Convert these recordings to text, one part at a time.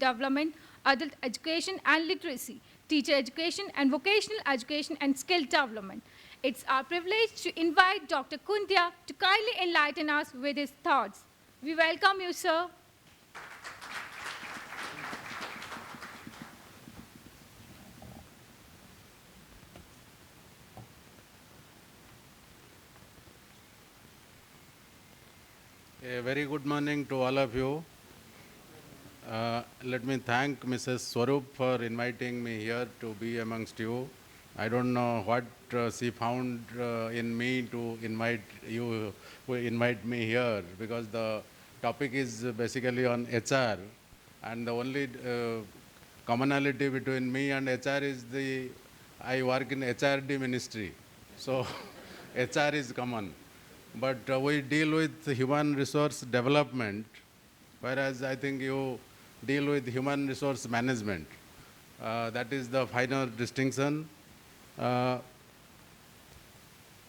development, adult education and literacy, teacher education and vocational education and skill development. It's our privilege to invite Dr. Kundia to kindly enlighten us with his thoughts. We welcome you, sir. A very good morning to all of you. Let me thank Mrs. Swarup for inviting me here to be amongst you. I don't know what she found in me to invite you, invite me here, because the topic is basically on HR, and the only commonality between me and HR is I work in HRD ministry, so HR is common. But we deal with human resource development, whereas I think you deal with human resource management. That is the final distinction. Uh,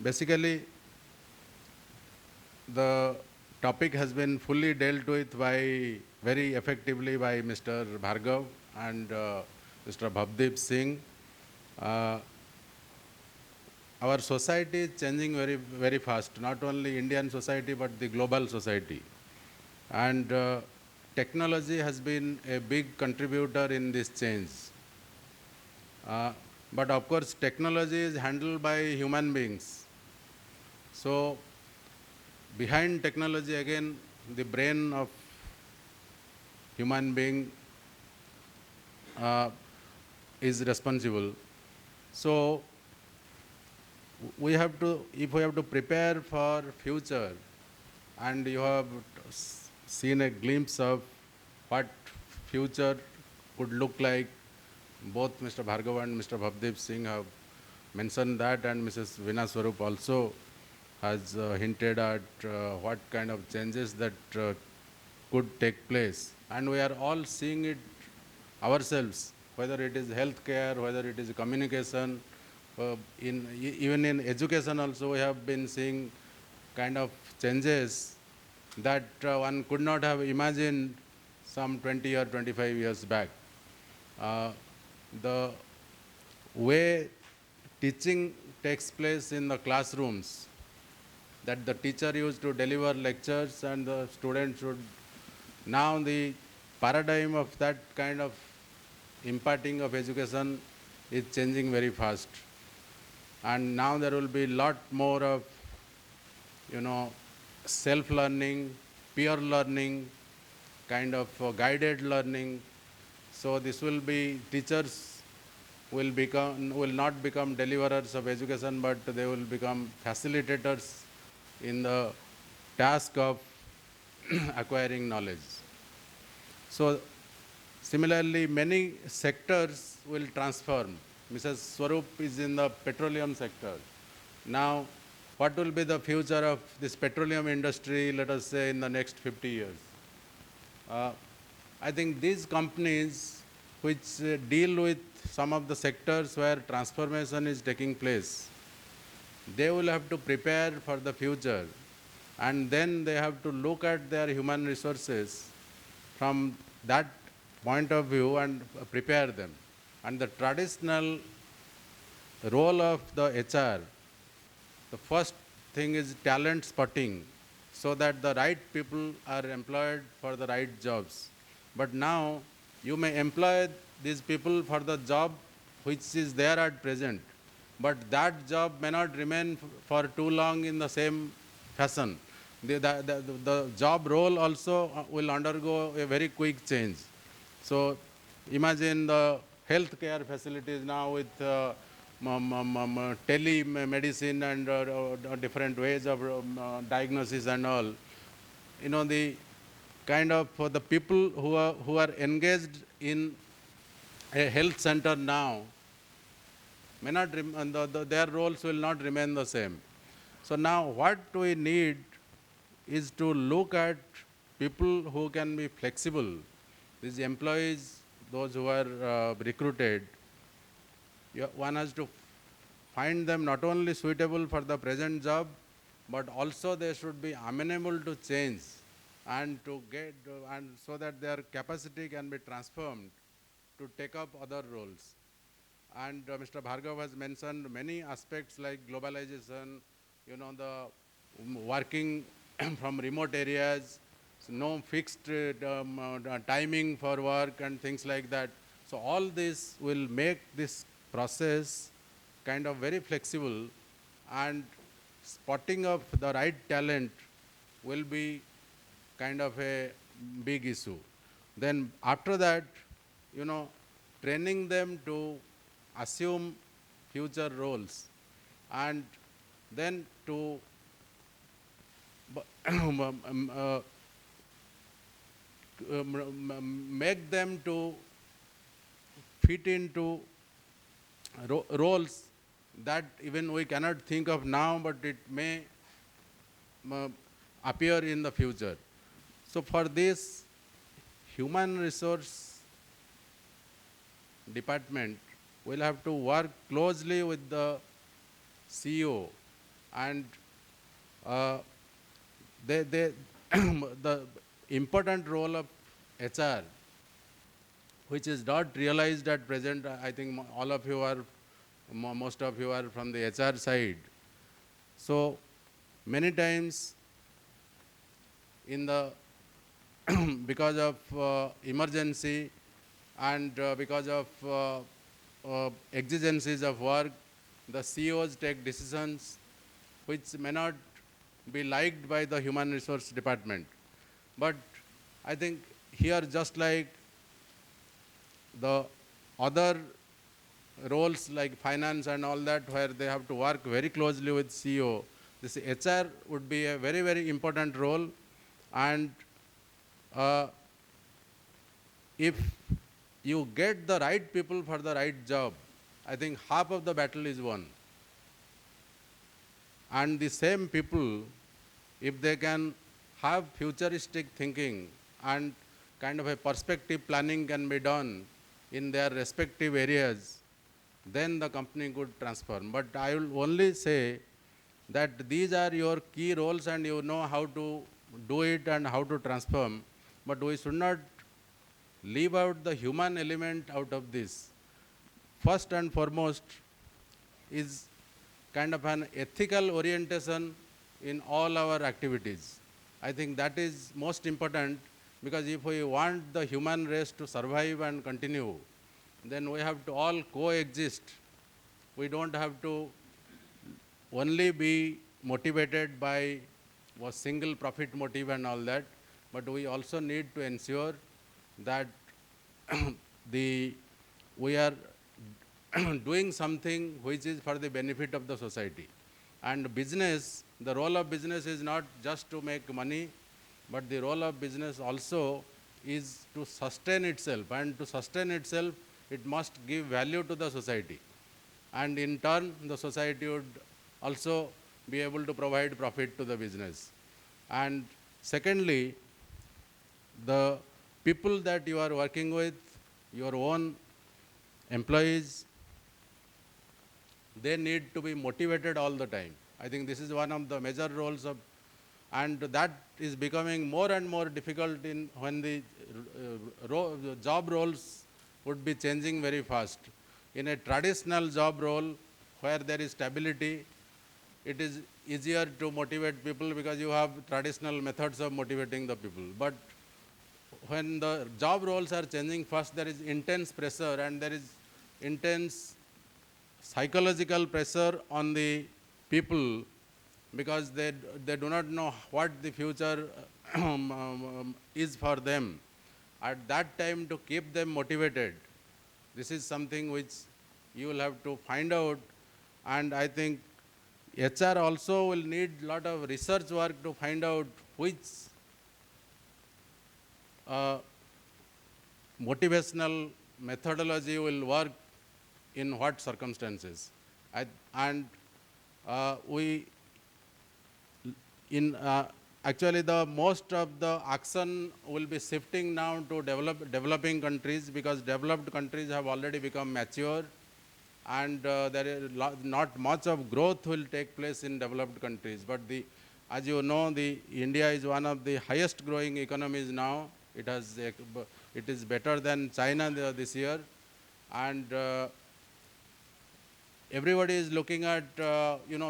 Basically, the topic has been fully dealt with very effectively by Mr. Bhargav and Mr. Bhavdeep Singh. Uh, our society is changing very fast, not only Indian society, but the global society. And technology has been a big contributor in this change. But of course, technology is handled by human beings. So behind technology, again, the brain of human being is responsible. So if we have to prepare for future, and you have seen a glimpse of what future could look like. Both Mr. Bhargav and Mr. Bhavdeep Singh have mentioned that, and Mrs. Veena Swarup also has hinted at what kind of changes that could take place. And we are all seeing it ourselves, whether it is healthcare, whether it is communication, even in education also we have been seeing kind of changes that one could not have imagined some 20 or 25 years back. The way teaching takes place in the classrooms, that the teacher used to deliver lectures and the students should, now the paradigm of that kind of imparting of education is changing very fast. And now there will be a lot more of, self-learning, peer learning, kind of guided learning. So this will be, teachers will not become deliverers of education, but they will become facilitators in the task of acquiring knowledge. So similarly, many sectors will transform. Mrs. Swarup is in the petroleum sector. Now, what will be the future of this petroleum industry, let us say, in the next 50 years? I think these companies which deal with some of the sectors where transformation is taking place, they will have to prepare for the future, and then they have to look at their human resources from that point of view and prepare them. And the traditional role of the HR, the first thing is talent spotting, so that the right people are employed for the right jobs. But now you may employ these people for the job which is there at present, but that job may not remain for too long in the same fashion. The job role also will undergo a very quick change. So imagine the healthcare facilities now with telemedicine and different ways of diagnosis and all. The kind of the people who are engaged in a health center now may not their roles will not remain the same. So now what we need is to look at people who can be flexible. These employees, those who are recruited, one has to find them not only suitable for the present job, but also they should be amenable to change. and to get and so that their capacity can be transformed to take up other roles. And Mr. Bhargav has mentioned many aspects like globalization, the working from remote areas, so no fixed timing for work and things like that. So all this will make this process kind of very flexible, and spotting of the right talent will be kind of a big issue. Then after that, you know, training them to assume future roles, and then to make them to fit into roles that even we cannot think of now, but it may uh, appear in the future. So for this, human resource department will have to work closely with the CEO, and uh, they the important role of HR, which is not realized at present. I think all of you are, most of you are from the HR side. So many times in the because of emergency and because of exigencies of work, the CEOs take decisions which may not be liked by the human resource department. But I think here, just like the other roles like finance and all that, where they have to work very closely with CEO, this HR would be a very, very important role. And uh, if you get the right people for the right job, I think half of the battle is won. And the same people, if they can have futuristic thinking and kind of a perspective planning can be done in their respective areas, then the company could transform. But I will only say that these are your key roles and you know how to do it and how to transform. But we should not leave out the human element out of this. First and foremost is kind of an ethical orientation in all our activities. I think that is most important, because if we want the human race to survive and continue, then we have to all coexist. We don't have to only be motivated by a single profit motive and all that, but we also need to ensure that the we are doing something which is for the benefit of the society. And business, the role of business is not just to make money, but the role of business also is to sustain itself, and to sustain itself, it must give value to the society. And in turn, the society would also be able to provide profit to the business. And secondly, the people that you are working with, your own employees, they need to be motivated all the time. I think this is one of the major roles of, and that is becoming more and more difficult in when the job roles would be changing very fast. In a traditional job role where there is stability, it is easier to motivate people because you have traditional methods of motivating the people. But when the job roles are changing fast, there is intense pressure and there is intense psychological pressure on the people, because they do not know what the future is for them. At that time, to keep them motivated, this is something which you will have to find out. And I think HR also will need a lot of research work to find out which uh, motivational methodology will work in what circumstances. And we in actually the most of the action will be shifting now to developing countries, because developed countries have already become mature, and there is not much of growth will take place in developed countries. But the As you know, the India is one of the highest growing economies now. It is better than China this year, and everybody is looking at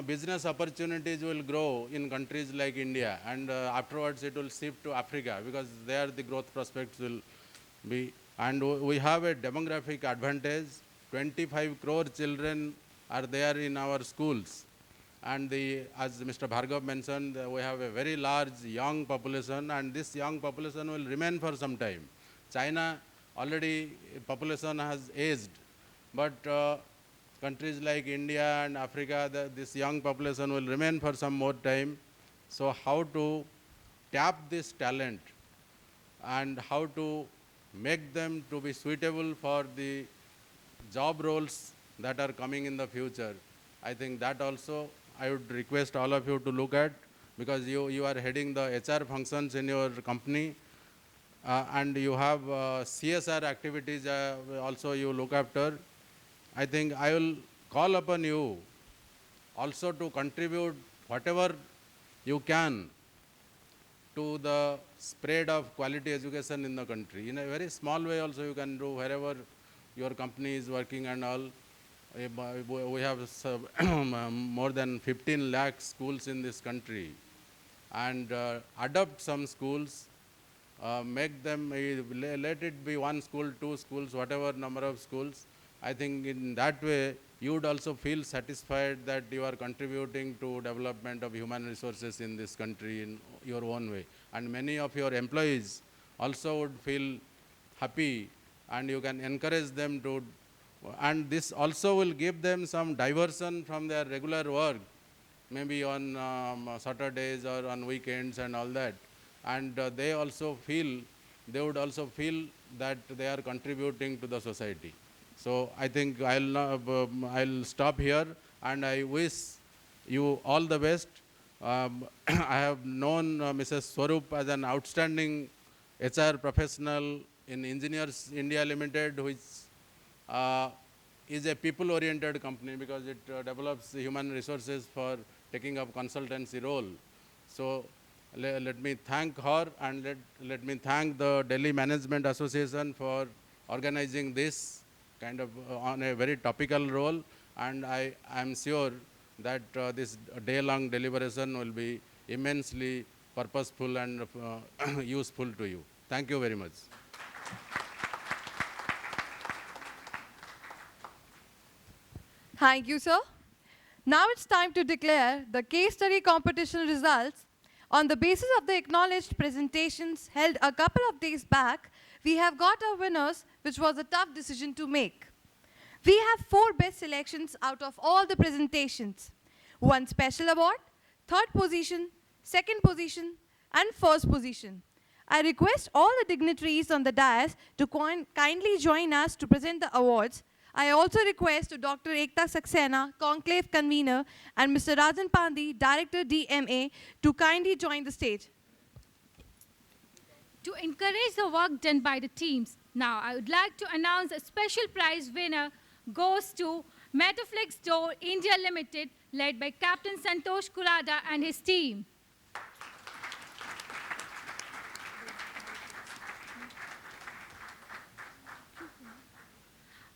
business opportunities will grow in countries like India, and afterwards it will shift to Africa because there the growth prospects will be. And we have a demographic advantage. 25 crore children are there in our schools, and as Mr. Bhargav mentioned, we have a very large young population, and this young population will remain for some time. China already population has aged, but countries like India and Africa, this young population will remain for some more time. So how to tap this talent and how to make them to be suitable for the job roles that are coming in the future. I think that also I would request all of you to look at, because you are heading the HR functions in your company, and you have CSR activities also you look after. I think I will call upon you also to contribute whatever you can to the spread of quality education in the country. In a very small way also you can do wherever your company is working and all. We have more than 15 lakh schools in this country, and adopt some schools, make them, let it be one school, two schools, whatever number of schools. I think in that way you would also feel satisfied that you are contributing to development of human resources in this country in your own way. And many of your employees also would feel happy, and you can encourage them to, and this also will give them some diversion from their regular work, maybe on Saturdays or on weekends and all that. And they would also feel that they are contributing to the society. So I think I'll stop here, and I wish you all the best. I have known Mrs. Swarup as an outstanding HR professional in Engineers India Limited, which is a people-oriented company because it develops human resources for taking up consultancy role. So let me thank her, and let me thank the Delhi Management Association for organizing this kind of on a very topical role, and I am sure that this day-long deliberation will be immensely purposeful and useful to you. Thank you very much. Thank you, sir. Now it's time to declare the case study competition results. On the basis of the acknowledged presentations held a couple of days back, we have got our winners, which was a tough decision to make. We have 4 best selections out of all the presentations. 1 special award, 3rd position, 2nd position, and 1st position. I request all the dignitaries on the dais to kindly join us to present the awards. I also request to Dr. Ekta Saxena, Conclave convener, and Mr. Rajan Pandey, Director DMA, to kindly join the stage. To encourage the work done by the teams, now I would like to announce a special prize winner goes to Metaflix Door India Limited, led by Captain Santosh Kurada and his team.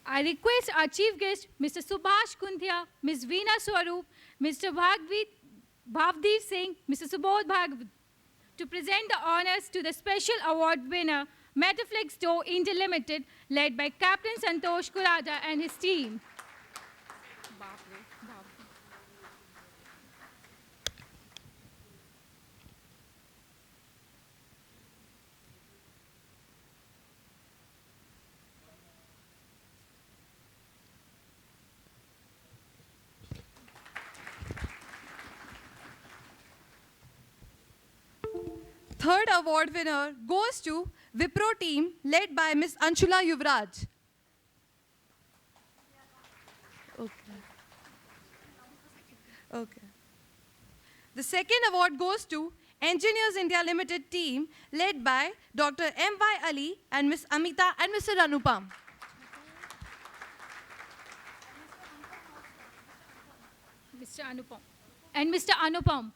I request our chief guest, Mr. Subhash Kunthia, Ms. Veena Swarup, Mr. Bhavdeep Singh, Mr. Subodh Bhagavat, to present the honors to the special award winner, Metaflix Door India Limited, led by Captain Santosh Kurada and his team. Third award winner goes to Wipro team led by Ms. Anshula Yuvraj. Okay. The second award goes to Engineers India Limited team led by Dr. M.Y. Ali and Ms. Amita and Mr. Anupam. Mr. Anupam. And Mr. Anupam.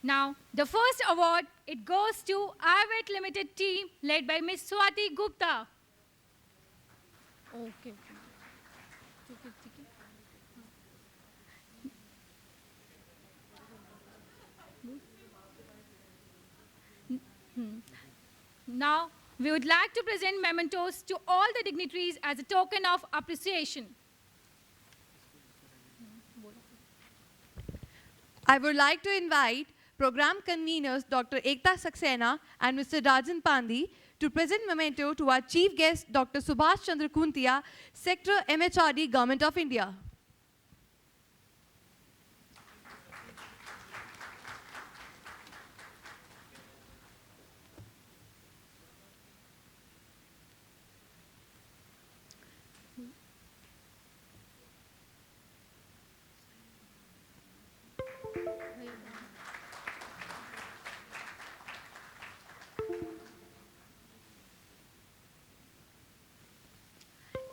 Now, the first award, it goes to IVET Limited team led by Ms. Swati Gupta. Okay. Now, we would like to present mementos to all the dignitaries as a token of appreciation. I would like to invite program conveners Dr. Ekta Saxena and Mr. Rajan Pandi to present memento to our chief guest Dr. Subhash Chandra Kuntia, Sector MHRD, Government of India.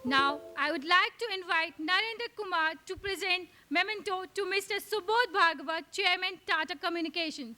Now, I would like to invite Narendra Kumar to present memento to Mr. Subodh Bhargava, Chairman, Tata Communications.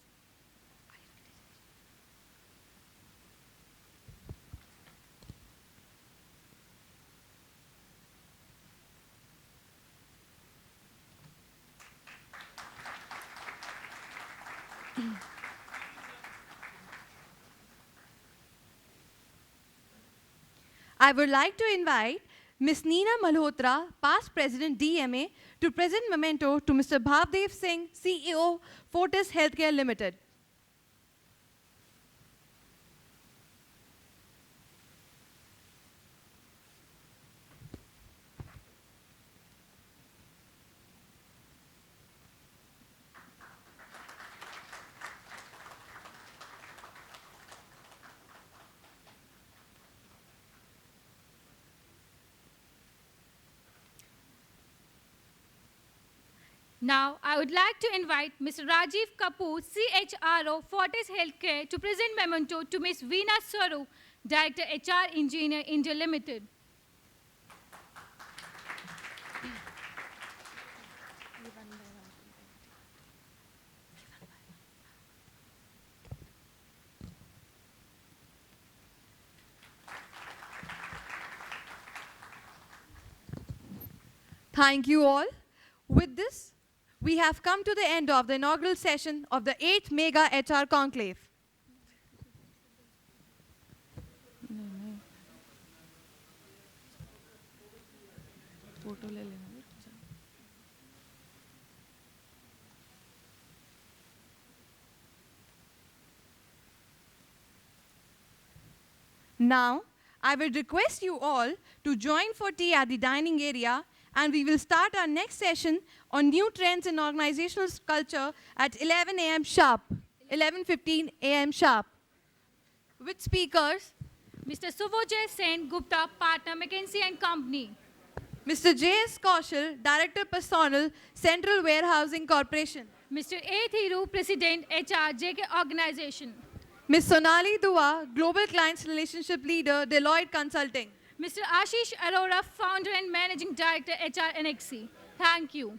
I would like to invite Ms. Neena Malhotra, past President DMA, to present memento to Mr. Bhavdev Singh, CEO, Fortis Healthcare Limited. Now, I would like to invite Mr. Rajiv Kapoor, CHRO, Fortis Healthcare, to present memento to Ms. Veena Swarup, Director HR Engineer, India Limited. Thank you all. With this, we have come to the end of the inaugural session of the 8th Mega HR Conclave. Now, I will request you all to join for tea at the dining area, and we will start our next session on new trends in organizational culture at 11 a.m. sharp, 11:15 a.m. sharp. With speakers, Mr. Suvojay Sen Gupta, Partner, McKinsey & Company. Mr. J.S. Kaushal, Director Personnel, Central Warehousing Corporation. Mr. A. Thiru, President, HR, JK Organization. Ms. Sonali Dua, Global Clients Relationship Leader, Deloitte Consulting. Mr. Ashish Arora, Founder and Managing Director, HR NXC. Thank you.